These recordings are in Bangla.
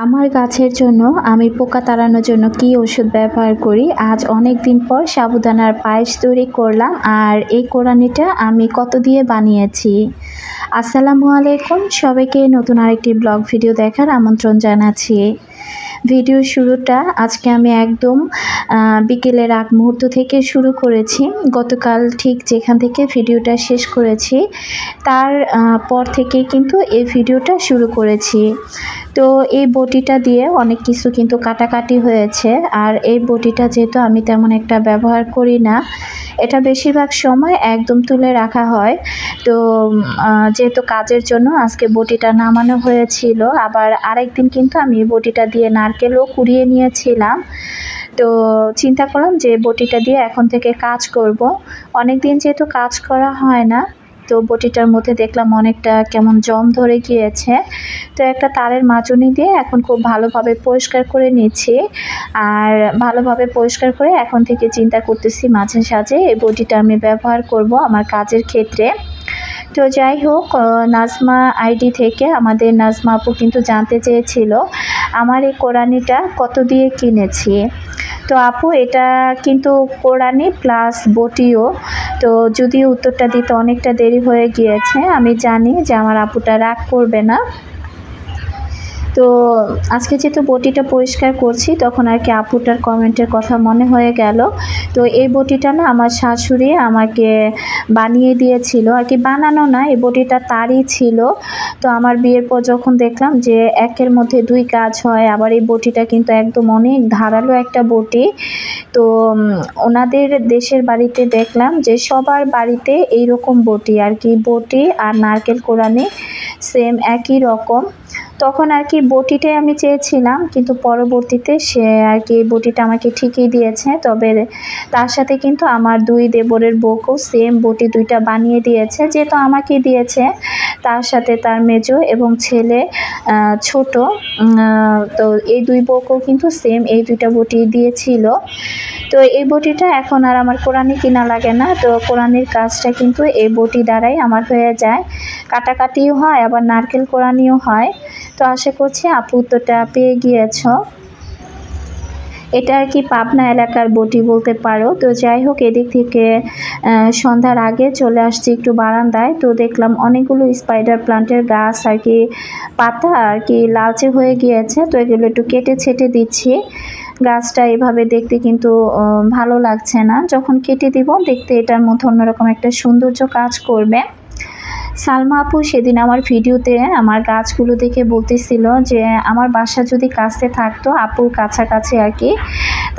আমার গাছের জন্য আমি পোকা তাড়ানোর জন্য কি ওষুধ ব্যবহার করি, আজ অনেক দিন পর সাবুদানার পায়েস তৈরি করলাম। আর এই কোরানিটা আমি কত দিয়ে বানিয়েছি। আসসালামু আলাইকুম, সবাইকে নতুন আরেকটি ব্লগ ভিডিও দেখার আমন্ত্রণ জানাচ্ছি। ভিডিও শুরুটা আজকে আমি একদম বিকেলের আগ মুহূর্ত থেকে শুরু করেছি। গতকাল ঠিক যেখান থেকে ভিডিওটা শেষ করেছি তার পর থেকে কিন্তু এই ভিডিওটা শুরু করেছি। তো এই বটিটা দিয়ে অনেক কিছু কিন্তু কাটাকাটি হয়েছে। আর এই বটিটা যেহেতু আমি তেমন একটা ব্যবহার করি না, এটা বেশিরভাগ সময় একদম তুলে রাখা হয়। তো যেহেতু কাজের জন্য আজকে বটিটা নামানো হয়েছিল। আবার আরেকদিন কিন্তু আমি বটিটা দিয়ে নারকেলও কুড়িয়ে নিয়েছিলাম। তো চিন্তা করলাম যে বটিটা দিয়ে এখন থেকে কাজ করব। অনেক দিন যেহেতু কাজ করা হয় না, তো বটিটার মধ্যে দেখলাম অনেকটা কেমন জং ধরে গিয়েছে। তো একটা তারের মাজনি দিয়ে এখন খুব ভালোভাবে পরিষ্কার করে নিচ্ছি। আর ভালোভাবে পরিষ্কার করে এখন থেকে চিন্তা করতেছি মাঝে সাঝে এই বটিটা আমি ব্যবহার করব আমার কাজের ক্ষেত্রে। তো যাই হোক, নাজমা আইডি থেকে আমাদের নাজমা আপু কিন্তু জানতে চেয়েছিল আমার এই কোরানিটা কত দিয়ে কিনেছি। তো আপু এটা কিন্তু কোরানি প্লাস বটিও। তো যদিও উত্তরটা দিতে অনেকটা দেরি হয়ে গিয়েছে, আমি জানি যে আমার আপুটা রাগ করবে না। তো আজকে যেহেতু বটিটা পরিষ্কার করছি তখন আর কি আপুটার কমেন্টের কথা মনে হয়ে গেল। তো এই বটিটা না আমার শাশুড়ি আমাকে বানিয়ে দিয়েছিল, আর কি বানানো না, এই বটিটা তারই ছিল। তো আমার বিয়ের পর যখন দেখলাম যে একের মধ্যে দুই কাজ হয়, আবার এই বটিটা কিন্তু একদম অনেক ধারালো একটা বটি। তো ওনাদের দেশের বাড়িতে দেখলাম যে সবার বাড়িতে এইরকম বটি, আর কি বটি আর নারকেল কোরানি সেম একই রকম। তখন আর কি বটিটাই আমি চেয়েছিলাম, কিন্তু পরবর্তীতে সে আর কি বটিটা আমাকে ঠিকই দিয়েছে। তবে তার সাথে কিন্তু আমার দুই দেবরের বউকেও সেম বটি দুইটা বানিয়ে দিয়েছে। যেহেতু আমাকে দিয়েছে, তার সাথে তার মেজো এবং ছেলে ছোট, তো এই দুই বউকেও কিন্তু সেম এই দুইটা বটি দিয়েছিল। তো এই বটিটা এখন আর আমার কোরানি কিনা লাগে না। তো কোরানির কাজটা কিন্তু এই বটি দ্বারাই আমার হয়ে যায়, কাটাকাটিও হয় আবার নারকেল কোরানিও হয়। তো আশা করছি আপু উত্তরটা পেয়ে গিয়েছ। এটা আর কি পাবনা এলাকার বটি বলতে পারো। তো যাই হোক, এদিক থেকে সন্ধ্যার আগে চলে আসছি একটু বারান্দায়। তো দেখলাম অনেকগুলো স্পাইডার প্লান্টের গাছ আর কি পাতা আর কি লালচে হয়ে গিয়েছে। তো এগুলো একটু কেটে ছেটে দিচ্ছি। গাছটা এভাবে দেখতে কিন্তু ভালো লাগছে না, যখন কেটে দিব দেখতে এটার মধ্যে অন্যরকম একটা সৌন্দর্য কাজ করবে। সালমা আপু সেদিন আমার ভিডিওতে আমার গাছগুলো দেখে বলতেছিল যে আমার বাসা যদি কাছে থাকতো আপুর কাছাকাছি আর কি,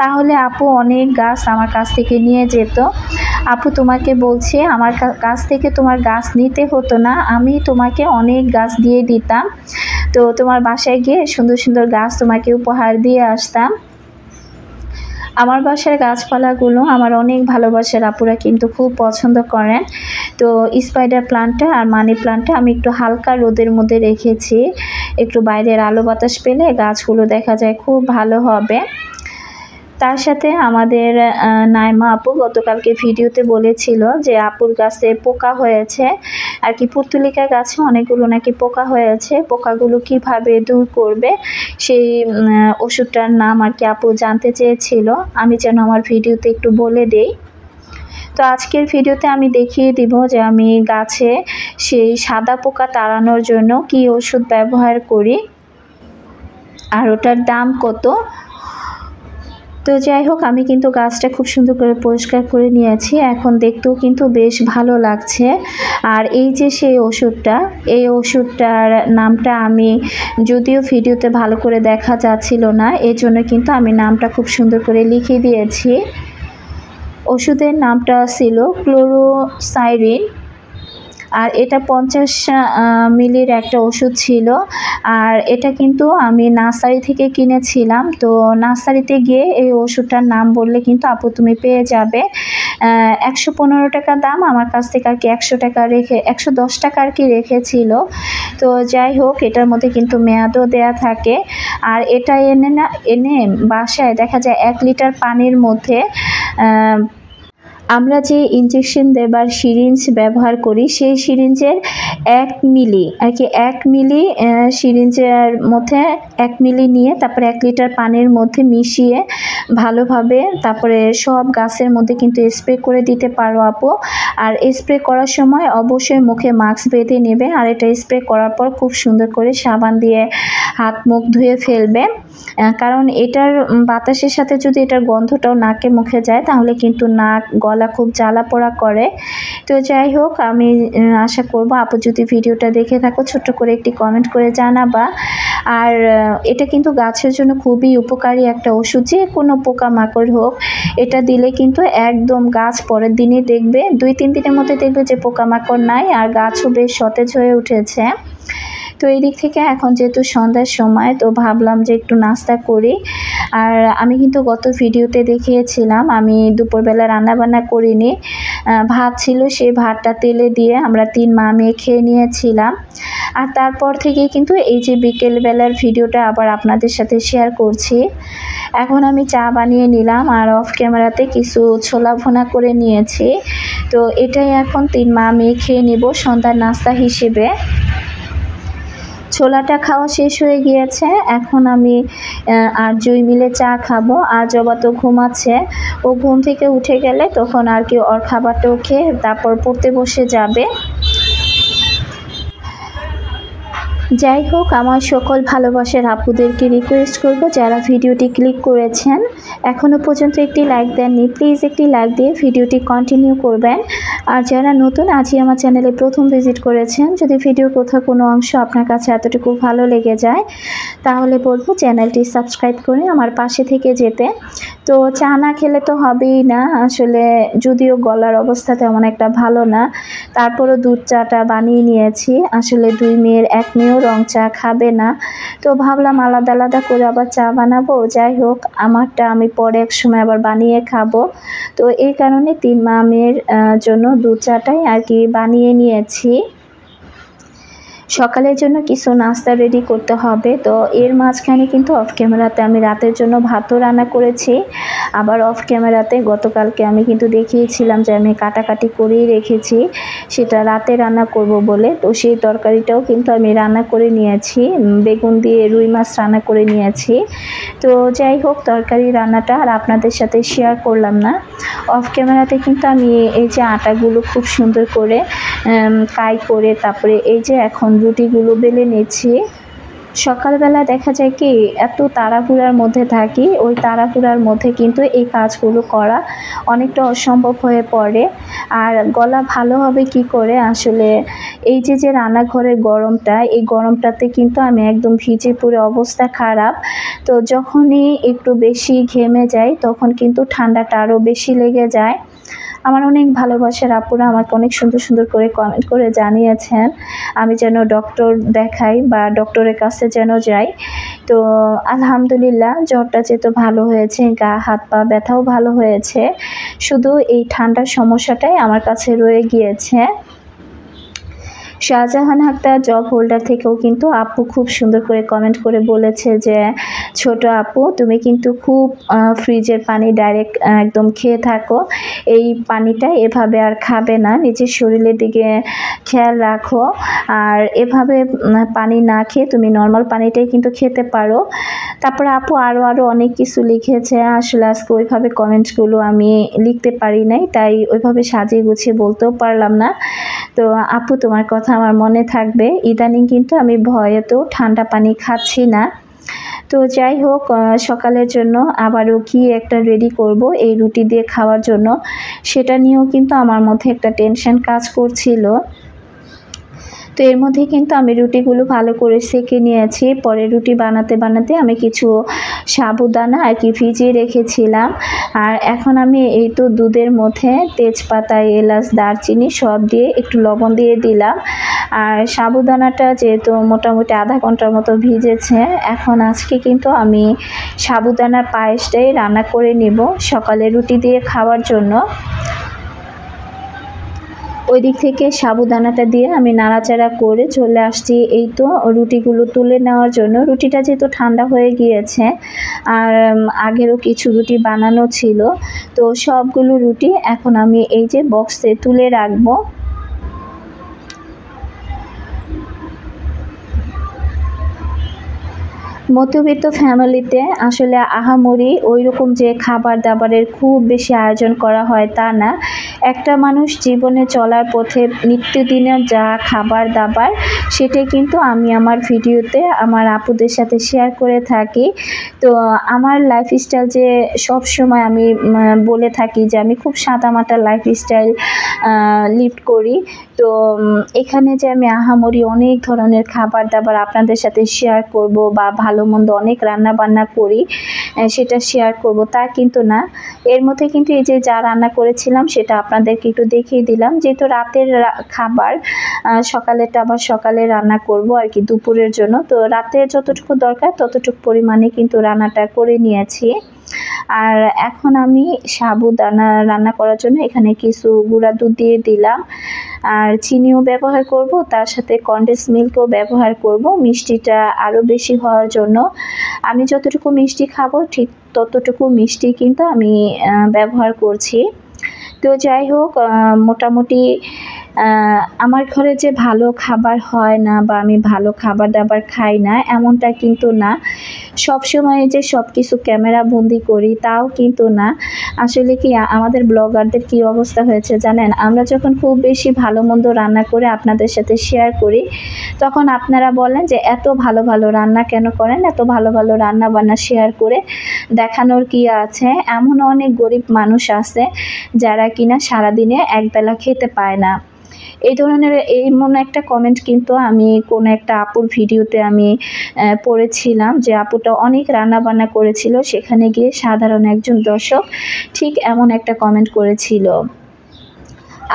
তাহলে আপু অনেক গাছ আমার কাছ থেকে নিয়ে যেত। আপু তোমাকে বলছে আমার কাছ থেকে তোমার গাছ নিতে হতো না, আমি তোমাকে অনেক গাছ দিয়ে দিতাম। তো তোমার বাসায় গিয়ে সুন্দর সুন্দর গাছ তোমাকে উপহার দিয়ে আসতাম। আমার বাসার গাছপালাগুলো আমার অনেক ভালোবাসার আপুরা কিন্তু খুব পছন্দ করেন। তো স্পাইডার প্লান্টটা আর মানি প্লান্টটা আমি একটু হালকা রোদের মধ্যে রেখেছি, একটু বাইরের আলো বাতাস পেলে গাছগুলো দেখা যায় খুব ভালো হবে। তার সাথে আমাদের নাইমা আপু গতকালকে ভিডিওতে বলেছিল যে আপুর গাছে পোকা হয়েছে, আর কি পুর্তুলিকা গাছে অনেকগুলো নাকি পোকা হয়েছে। পোকাগুলো কিভাবে দূর করবে সেই ওষুধটার নাম আর কি আপু জানতে চেয়েছিল, আমি যেন আমার ভিডিওতে একটু বলে দেই। তো আজকের ভিডিওতে আমি দেখিয়ে দিব যে আমি গাছে সেই সাদা পোকা তাড়ানোর জন্য কি ওষুধ ব্যবহার করি আর ওটার দাম কত। তো যাই হোক, আমি কিন্তু গাছটা খুব সুন্দর করে পরিষ্কার করে নিয়েছি, এখন দেখতেও কিন্তু বেশ ভালো লাগছে। আর এই যে সেই ওষুধটা, এই ওষুধটার নামটা আমি যদিও ভিডিওতে ভালো করে দেখা যাচ্ছিল না, এই জন্য কিন্তু আমি নামটা খুব সুন্দর করে লিখে দিয়েছি। ওষুধের নামটা ছিল ক্লোরোসাইরিন, আর এটা 50 মিলির একটা ওষুধ ছিল। আর এটা কিন্তু আমি নার্সারি থেকে কিনেছিলাম। তো নার্সারিতে গিয়ে এই ওষুধটার নাম বললে কিন্তু আপু তুমি পেয়ে যাবে। 115 টাকা দাম, আমার কাছ থেকে আর কি 100 টাকা রেখে 110 টাকা আর কি রেখেছিল। তো যাই হোক, এটার মধ্যে কিন্তু মেয়াদও দেয়া থাকে। আর এটা এনে বাসায় দেখা যায় 1 লিটার পানির মধ্যে আমরা যে ইনজেকশন দেবার সিরিঞ্জ ব্যবহার করি সেই সিরিঞ্জের 1 মিলি আর কি 1 মিলি সিরিঞ্জের মধ্যে 1 মিলি নিয়ে তারপরে 1 লিটার পানির মধ্যে মিশিয়ে ভালোভাবে তারপরে সব গাছের মধ্যে কিন্তু স্প্রে করে দিতে পারো আপু। আর স্প্রে করার সময় অবশ্যই মুখে মাস্ক বেঁধে নেবে, আর এটা স্প্রে করার পর খুব সুন্দর করে সাবান দিয়ে হাত মুখ ধুয়ে ফেলবে, কারণ এটার বাতাসের সাথে যদি এটার গন্ধটাও নাকে মুখে যায় তাহলে কিন্তু নাক গলা খুব জ্বালা পোড়া করে। তো যাই হোক, আমি আশা করব আপু যদি ভিডিওটা দেখে থাকো ছোট্ট করে একটি কমেন্ট করে জানাবা। আর এটা কিন্তু গাছের জন্য খুবই উপকারী একটা ওষুধ, যে কোনো পোকামাকড় হোক এটা দিলে কিন্তু একদম গাছ পরের দিনই দেখবে 2-3 দিনের মধ্যে দেখবে যে পোকামাকড় নাই আর গাছও বেশ সতেজ হয়ে উঠেছে। তো এই দিক থেকে এখন যেহেতু সন্ধ্যার সময় তো ভাবলাম যে একটু নাস্তা করি। আর আমি কিন্তু গত ভিডিওতে দেখিয়েছিলাম আমি দুপুরবেলা রান্নাবান্না করিনি, ভাত ছিল সেই ভাতটা তেলে দিয়ে আমরা 3 মা মেয়ে খেয়ে নিয়েছিলাম। আর তারপর থেকে কিন্তু এই যে বিকেলবেলার ভিডিওটা আবার আপনাদের সাথে শেয়ার করছি। এখন আমি চা বানিয়ে নিলাম আর অফ ক্যামেরাতে কিছু ছোলা ভুনা করে নিয়েছি। তো এটাই এখন 3 মা মেয়ে খেয়ে নেব সন্ধ্যার নাস্তা হিসেবে। ছোলাটা খাওয়া শেষ হয়ে গিয়েছে, এখন আমি আর জুই মিলে চা খাবো। আর জবা তো ঘুমাচ্ছে, ও ঘুম থেকে উঠে গেলে তখন আর কি ওর খাবারটাও খেয়ে তারপর পড়তে বসে যাবে। যাই হোক, আমার সকল ভালোবাসার আপুদেরকে রিকোয়েস্ট করব যারা ভিডিওটি ক্লিক করেছেন এখনও পর্যন্ত একটি লাইক দেননি, প্লিজ একটি লাইক দিয়ে ভিডিওটি কন্টিনিউ করবেন। আর যারা নতুন আজই আমার চ্যানেলে প্রথম ভিজিট করেছেন, যদি ভিডিওর কোথাও কোনো অংশ আপনার কাছে এতটুকু ভালো লেগে যায় তাহলে বলবো চ্যানেলটি সাবস্ক্রাইব করে আমার পাশে থেকে যেতে। তো চা না খেলে তো হবেই না, আসলে যদিও গলার অবস্থা তেমন একটা ভালো না, তারপরও দুধ চাটা বানিয়ে নিয়েছি। আসলে 2 মেয়ের 1 মেয়েও রং চা খাবে না, তো ভাবলাম আলাদা আলাদা করে আবার চা বানাবো। যাই হোক, আমারটা আমি পরে এক সময় আবার বানিয়ে খাবো। তো এই কারণে 3 মা মেয়ের জন্য দুধ চাটাই আর কি বানিয়ে নিয়েছি। সকালের জন্য কিছু নাস্তা রেডি করতে হবে। তো এর মাঝখানে কিন্তু অফ ক্যামেরাতে আমি রাতের জন্য ভাতও রান্না করেছি। আবার অফ ক্যামেরাতে গতকালকে আমি কিন্তু দেখিয়েছিলাম যে আমি কাটাকাটি করেই রেখেছি সেটা রাতে রান্না করব বলে। তো সেই তরকারিটাও কিন্তু আমি রান্না করে নিয়েছি, বেগুন দিয়ে রুই মাছ রান্না করে নিয়েছি। তো যাই হোক, তরকারি রান্নাটা আর আপনাদের সাথে শেয়ার করলাম না। অফ ক্যামেরাতে কিন্তু আমি এই যে আটাগুলো খুব সুন্দর করে কাই করে তারপরে এই যে এখন রুটিগুলো বেলে নিচ্ছি। সকালবেলা দেখা যায় কি এত তাড়াহুড়ার মধ্যে থাকি, ওই তাড়াহুড়ার মধ্যে কিন্তু এই কাজগুলো করা অনেকটা অসম্ভব হয়ে পড়ে। আর গলা ভালো হবে কি করে, আসলে এই যে রান্নাঘরের গরমটা, এই গরমটাতে কিন্তু আমি একদম ভিজে পুরো অবস্থা খারাপ। তো যখনই একটু বেশি ঘেমে যাই তখন কিন্তু ঠান্ডাটা আরও বেশি লেগে যায়। আমার অনেক ভালোবাসার আপুরা আমাকে অনেক সুন্দর সুন্দর করে কমেন্ট করে জানিয়েছেন আমি যেন ডক্টর দেখাই বা ডক্টরের কাছে যেন যাই। তো আলহামদুলিল্লাহ, জ্বরটা যেহেতু ভালো হয়েছে, গা হাত পা ব্যথাও ভালো হয়েছে, শুধু এই ঠান্ডার সমস্যাটাই আমার কাছে রয়ে গিয়েছে। শাহজাহান আক্তার জব হোল্ডার থেকেও কিন্তু আপু খুব সুন্দর করে কমেন্ট করে বলেছে যে ছোট আপু তুমি কিন্তু খুব ফ্রিজের পানি ডাইরেক্ট একদম খেয়ে থাকো, এই পানিটা এভাবে আর খাবে না, নিজের শরীরের দিকে খেয়াল রাখো। আর এভাবে পানি না খেয়ে তুমি নর্মাল পানিটাই কিন্তু খেতে পারো। তারপরে আপু আরও অনেক কিছু লিখেছে, আসলে আজকে ওইভাবে কমেন্টসগুলো আমি লিখতে পারি নাই, তাই ওইভাবে সাজিয়ে গুছিয়ে বলতেও পারলাম না। তো আপু তোমার কথা আমার মনে থাকবে, ইদানিং কিন্তু আমি ভয়েতেও ঠান্ডা পানি খাচ্ছি না। তো যাই হোক, সকালের জন্য আবারও কি একটা রেডি করব এই রুটি দিয়ে খাওয়ার জন্য, সেটা নিয়েও কিন্তু আমার মধ্যে একটা টেনশন কাজ করছিল। তো এর মধ্যে কিন্তু আমি রুটিগুলো ভালো করে সেঁকে নিয়েছি। পরে রুটি বানাতে বানাতে আমি কিছু সাবুদানা আর কি ভিজিয়ে রেখেছিলাম। আর এখন আমি এই তো দুধের মধ্যে তেজপাতা, এলাচ, দারচিনি সব দিয়ে একটু লবণ দিয়ে দিলাম। আর সাবুদানাটা যেহেতু মোটামুটি আধা ঘন্টার মতো ভিজেছে, এখন আজকে কিন্তু আমি সাবুদানার পায়েসটাই রান্না করে নিব সকালে রুটি দিয়ে খাওয়ার জন্য। ওই দিক থেকে সাবুদানাটা দিয়ে আমি নাড়াচাড়া করে চলে আসছি এই তো রুটিগুলো তুলে নেওয়ার জন্য। রুটিটা যেহেতু ঠান্ডা হয়ে গিয়েছে আর আগেরও কিছু রুটি বানানো ছিল, তো সবগুলো রুটি এখন আমি এই যে বক্সে তুলে রাখবো। মধ্যবিত্ত ফ্যামিলিতে আসলে আহামরি ওইরকম যে খাবার দাবারের খুব বেশি আয়োজন করা হয় তা না। একটা মানুষ জীবনে চলার পথে নিত্যদিনের যা খাবার দাবার সেটাই কিন্তু আমি আমার ভিডিওতে আমার আপুদের সাথে শেয়ার করে থাকি। তো আমার লাইফস্টাইল যে সবসময় আমি বলে থাকি যে আমি খুব সাদামাটা লাইফস্টাইল লিড করি। তো এখানে যে আমি আহামরি অনেক ধরনের খাবার দাবার আপনাদের সাথে শেয়ার করব বা ভালো মন্দ অনেক রান্না বান্না করি সেটা শেয়ার করব তা কিন্তু না। এর মধ্যে কিন্তু এই যে যা রান্না করেছিলাম সেটা আপনাদেরকে একটু দেখিয়ে দিলাম, যেহেতু রাতের খাবার সকালেরটা আবার সকালে রান্না করব আর কি দুপুরের জন্য। তো রাতে যতটুকু দরকার ততটুকু পরিমাণে কিন্তু রান্নাটা করে নিয়েছি। আর এখন আমি সাবুদানা রান্না করার জন্য এখানে কিছু গুঁড়া দুধ দিয়ে দিলাম, আর চিনিও ব্যবহার করব, তার সাথে কনডেন্স মিল্কও ব্যবহার করব মিষ্টিটা আরও বেশি হওয়ার জন্য। আমি যতটুকু মিষ্টি খাবো ঠিক ততটুকু মিষ্টি কিন্তু আমি ব্যবহার করছি। তো যাই হোক, মোটামুটি আমার ঘরে যে ভালো খাবার হয় না বা আমি ভালো খাবার দাবার খাই না এমনটা কিন্তু না। সবসময় যে সব কিছু ক্যামেরা বন্দি করি তাও কিন্তু না। আসলে কি আমাদের ব্লগারদের কি অবস্থা হয়েছে জানেন, আমরা যখন খুব বেশি ভালো মন্দ রান্না করে আপনাদের সাথে শেয়ার করি তখন আপনারা বলেন যে এত ভালো ভালো রান্না কেন করেন, এত ভালো ভালো রান্না বান্না শেয়ার করে দেখানোর কি আছে। এমন অনেক গরিব মানুষ আছে যারা কিনা সারাদিনে একবেলা খেতে পায় না। এই ধরনের এমন একটা কমেন্ট কিন্তু আমি কোনো একটা আপুর ভিডিওতে আমি পড়েছিলাম যে আপুটা অনেক রান্না বান্না করেছিল, সেখানে গিয়ে সাধারণ একজন দর্শক ঠিক এমন একটা কমেন্ট করেছিল।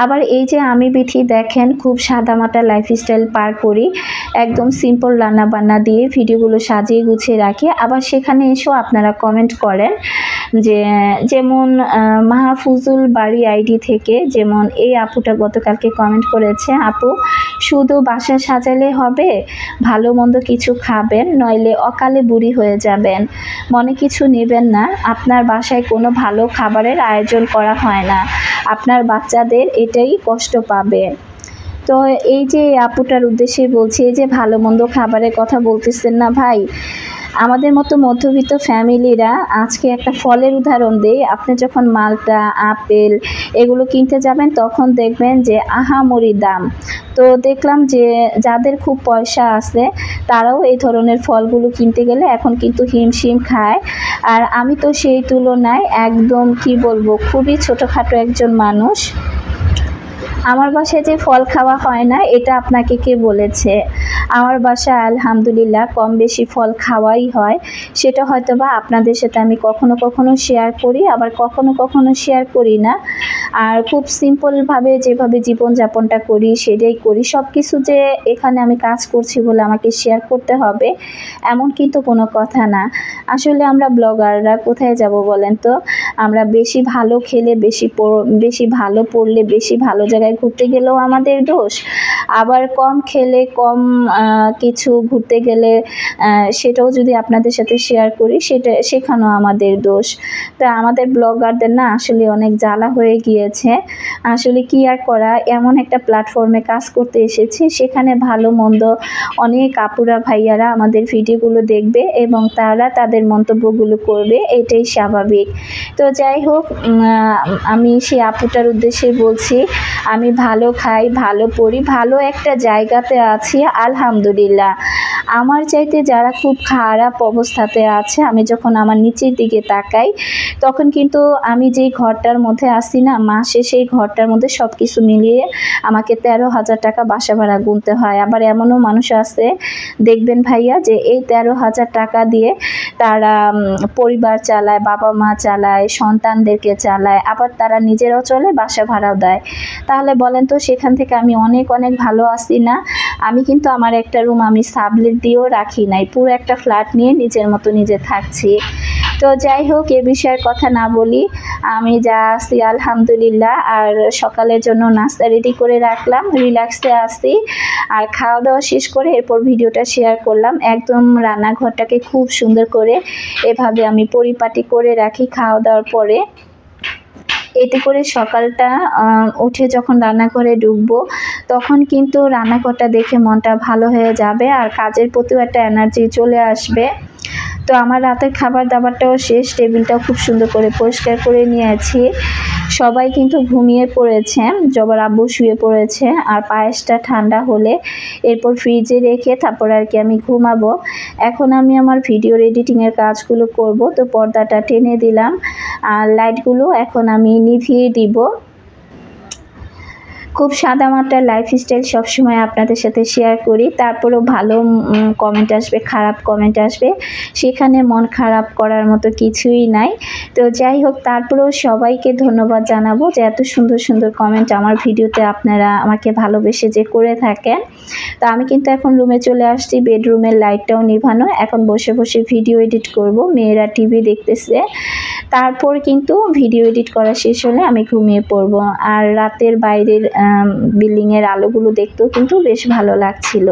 আবার এই যে আমি বিথি দেখেন খুব সাদামাটা লাইফস্টাইল পার করি, একদম সিম্পল রান্না বান্না দিয়ে ভিডিওগুলো সাজিয়ে গুছিয়ে রাখি। আবার সেখানে এসেও আপনারা কমেন্ট করেন যে যেমন মাহফুজুল বাড়ি আইডি থেকে যেমন এই আপুটা গতকালকে কমেন্ট করেছে, আপু শুধু বাসা সাজালে হবে, ভালো মন্দ কিছু খাবেন নইলে অকালে বুড়ি হয়ে যাবেন, মনে কিছু নেবেন না, আপনার বাসায় কোনো ভালো খাবারের আয়োজন করা হয় না, আপনার বাচ্চাদের এটাই কষ্ট পাবে। তো এই যে আপুটার উদ্দেশ্যে বলছি, এই যে ভালো মন্দ খাবারের কথা বলতেছেন না ভাই, আমাদের মতো মধ্যবিত্ত ফ্যামিলিরা আজকে একটা ফলের উদাহরণ দেই, আপনি যখন মালটা আপেল এগুলো কিনতে যাবেন তখন দেখবেন যে আহামরি দাম। তো দেখলাম যে যাদের খুব পয়সা আছে তারাও এই ধরনের ফলগুলো কিনতে গেলে এখন কিন্তু হিমশিম খায়। আর আমি তো সেই তুলনায় একদম কি বলবো খুবই ছোটোখাটো একজন মানুষ। আমার বাসায় যে ফল খাওয়া হয় না এটা আপনাকে কে বলেছে? আমার বাসায় আলহামদুলিল্লাহ কম বেশি ফল খাওয়াই হয়। সেটা হয়তো বা আপনাদের সাথে আমি কখনো কখনো শেয়ার করি, আবার কখনো কখনো শেয়ার করি না। আর খুব সিম্পলভাবে যেভাবে জীবনযাপনটা করি সেটাই করি। সব কিছু যে এখানে আমি কাজ করছি বলে আমাকে শেয়ার করতে হবে এমন কিন্তু কোনো কথা না। আসলে আমরা ব্লগাররা কোথায় যাব বলেন তো? আমরা বেশি ভালো খেলে বেশি ভালো পড়লে বেশি ভালো জায়গায় ঘুরতে গেলেও আমাদের দোষ, আবার কম খেলে কম কিছু ঘুরতে গেলে সেটাও যদি আপনাদের সাথে শেয়ার করি সেখানেও আমাদের দোষ। তা আমাদের ব্লগারদের না আসলে অনেক জ্বালা হয়ে গিয়েছে। আসলে কি আর করা, এমন একটা প্ল্যাটফর্মে কাজ করতে এসেছি সেখানে ভালো মন্দ অনেক আপুরা ভাইয়ারা আমাদের ভিডিওগুলো দেখবে এবং তারা তাদের মন্তব্যগুলো করবে, এটাই স্বাভাবিক। তো যাই হোক, আমি সেই আপুটার উদ্দেশ্যে বলছি আমি ভালো খাই, ভালো পড়ি, ভালো একটা জায়গাতে আছি আলহামদুলিল্লাহ। আমার চাইতে যারা খুব খারাপ অবস্থাতে আছে আমি যখন আমার নিচের দিকে তাকাই তখন কিন্তু আমি যেই ঘরটার মধ্যে আসি না মাসে সেই ঘরটার মধ্যে সব কিছু মিলিয়ে আমাকে 13,000 টাকা বাসা ভাড়া গুনতে হয়। আবার এমনও মানুষ আছে দেখবেন ভাইয়া যে এই 13,000 টাকা দিয়ে তারা পরিবার চালায়, বাবা মা চালায়, সন্তানদেরকে চালায়, আবার তারা নিজেরাও চলে, বাসা ভাড়াও দেয়। তাহলে বলেন তো সেখান থেকে আমি অনেক অনেক ভালো আছি না? আমি কিন্তু আমার একটা রুম আমি সাবলেট দিয়েও রাখি নাই, পুরো একটা ফ্ল্যাট নিয়ে নিজের মতো নিজে থাকছি। তো যাই হোক, এ বিষয়ের কথা না বলি, আমি যা আছি আলহামদুলিল্লাহ। আর সকালের জন্য নাস্তা রেডি করে রাখলাম, রিল্যাক্সে আছি। আর খাওয়া দাওয়া শেষ করে এরপর ভিডিওটা শেয়ার করলাম। একদম রান্নাঘরটাকে খুব সুন্দর করে এভাবে আমি পরিপাটি করে রাখি খাওয়া দাওয়ার পরে। এতে করে সকালটা উঠে যখন রান্নাঘরে ঢুকবো তখন কিন্তু রান্নাঘরটা দেখে মনটা ভালো হয়ে যাবে আর কাজের প্রতিও একটা এনার্জি চলে আসবে। তো আমার রাতের খাবার দাবারটাও শেষ, টেবিলটাও খুব সুন্দর করে পরিষ্কার করে নিয়েছি। সবাই কিন্তু ঘুমিয়ে পড়েছে, জবার আব্বু শুয়ে পড়েছে। আর পায়েসটা ঠান্ডা হলে এরপর ফ্রিজে রেখে তারপর আর কি আমি ঘুমাবো। এখন আমি আমার ভিডিওর এডিটিংয়ের কাজগুলো করব। তো পর্দাটা টেনে দিলাম আর লাইটগুলো এখন আমি নিভিয়ে দিব। খুব সাদামাটা লাইফস্টাইল সবসময় আপনাদের সাথে শেয়ার করি, তারপরেও ভালো কমেন্ট আসবে, খারাপ কমেন্ট আসবে, সেখানে মন খারাপ করার মতো কিছুই নাই। তো যাই হোক, তারপরেও সবাইকে ধন্যবাদ জানাবো যে এত সুন্দর সুন্দর কমেন্ট আমার ভিডিওতে আপনারা আমাকে ভালোবেসে যে করে থাকেন। তো আমি কিন্তু এখন রুমে চলে আসছি, বেডরুমের লাইটটাও নিভানো। এখন বসে বসে ভিডিও এডিট করব, মেয়েরা টিভি দেখতেছে। তারপর কিন্তু ভিডিও এডিট করা শেষ হলে আমি ঘুমিয়ে পড়ব। আর রাতের বাইরের বিল্ডিংয়ের আলোগুলো দেখতেও কিন্তু বেশ ভালো লাগছিল।